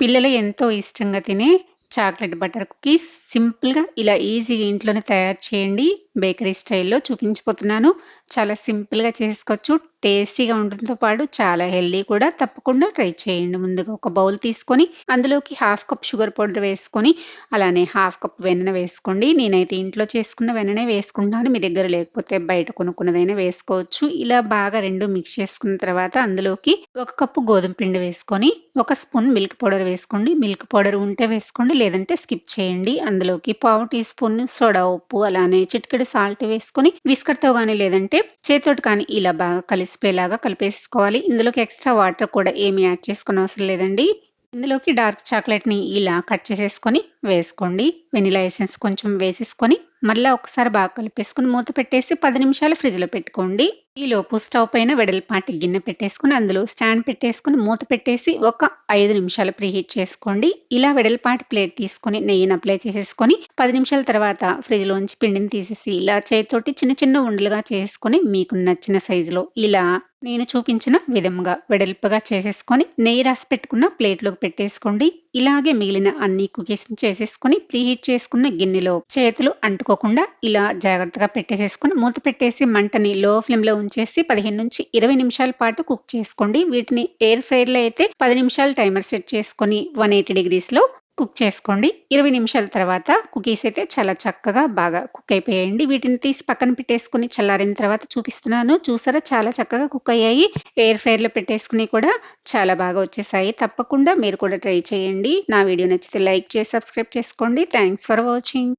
పిల్లలు ఎంతో ఇష్టంగా తినే చాక్లెట్ బటర్ కుకీస్ సింపుల్‌గా ఇలా ఈజీగా ఇంట్లోనే తయారు చేయండి. బేకరీ స్టైల్‌లో చూపించబోతున్నాను. చాలా సింపుల్‌గా చేసుకోవచ్చు. టేస్టీగా ఉండడంతో పాటు చాలా హెల్తీ కూడా. తప్పకుండా ట్రై చేయండి. ముందుగా ఒక బౌల్ తీసుకొని అందులోకి హాఫ్ కప్ షుగర్ పౌడర్ వేసుకొని, అలానే హాఫ్ కప్ వెన్న వేసుకోండి. నేనైతే ఇంట్లో చేసుకున్న వెన్ననే వేసుకుంటున్నాను. మీ దగ్గర లేకపోతే బయట కొనుక్కున్నదైనా వేసుకోవచ్చు. ఇలా బాగా 2 మిక్స్ చేసుకున్న తర్వాత అందులోకి ఒక కప్పు గోధుమ పిండి వేసుకొని, ఒక స్పూన్ మిల్క్ పౌడర్ వేసుకోండి. మిల్క్ పౌడర్ ఉంటే వేసుకోండి. లేదంటే స్కిప్ చేయండి. అందులోకి పావు టీ స్పూన్ సోడా ఉప్పు, అలానే చిటికెడు సాల్ట్ వేసుకొని విస్కర్‌తో గాని లేదంటే చేత్తోటి కానీ ఇలా బాగా కలిసిపోయేలాగా కలిపేసుకోవాలి. ఇందులోకి ఎక్స్‌ట్రా వాటర్ కూడా ఏమి యాడ్ చేసుకోనవసరం లేదండి. ఇందులోకి డార్క్ చాక్లెట్‌ని ఇలా కట్ చేసేసుకొని వేసుకోండి. వెనిల్లా ఎసెన్స్ కొంచెం వేసేసుకొని మళ్ళా ఒకసారి బాగా కలిపేసుకొని మూత పెట్టేసి 10 నిమిషాలు ఫ్రిడ్జ్‌లో పెట్టుకోండి. ఈలోపు స్టవ్ పైన వెడల్పాటి గిన్నె పెట్టేసుకొని అందులో స్టాండ్ పెట్టేసుకొని మూత పెట్టేసి ఒక 5 నిమిషాలు ప్రీహీట్ చేసుకోండి. ఇలా వెడల్పాటి ప్లేట్ తీసుకొని నెయ్యిని అప్లై చేసేసుకొని 10 నిమిషాల తర్వాత ఫ్రిడ్జ్‌లోంచి పిండిని తీసేసి ఇలా చేత్తోటి చిన్న చిన్న ఉండలుగా చేసుకొని మీకు నచ్చిన సైజులో ఇలా నేను చూపించిన విధంగా వెడల్పుగా చేసేసుకొని నెయ్యి రాసి పెట్టుకున్న ప్లేట్‌లోకి పెట్టేసుకోండి. ఇలాగే మిగిలిన అన్ని కుకీస్‌ని చేసేసుకొని ప్రీహీట్ చేసుకున్న గిన్నెలో చేతులు అంటుకోకుండా ఇలా జాగ్రత్తగా పెట్టేసేసుకొని మూత పెట్టేసి మంటని లో ఫ్లేమ్‌లో ఉంచేసి 15-20 నిమిషాల పాటు కుక్ చేసుకోండి. వీటిని ఎయిర్ ఫ్రైయర్‌లో అయితే 10 నిమిషాలు టైమర్ సెట్ చేసుకొని 180 డిగ్రీస్‌లో కుక్ చేసుకోండి. 20 నిమిషాల తర్వాత కుకీస్ అయితే చాలా చక్కగా బాగా కుక్ అయిపోయాయండి. వీటిని తీసి పక్కన పెట్టేసుకొని చల్లారిన తర్వాత చూపిస్తున్నాను. చూసారా చాలా చక్కగా కుక్ అయ్యాయి. ఎయిర్ ఫ్రైయర్‌లో పెట్టేసుకుని కూడా చాలా బాగా వచ్చేసాయి. తప్పకుండా మీరు కూడా ట్రై చేయండి. నా వీడియో నచ్చితే లైక్ చేసి సబ్స్క్రైబ్ చేసుకోండి. Thanks for watching.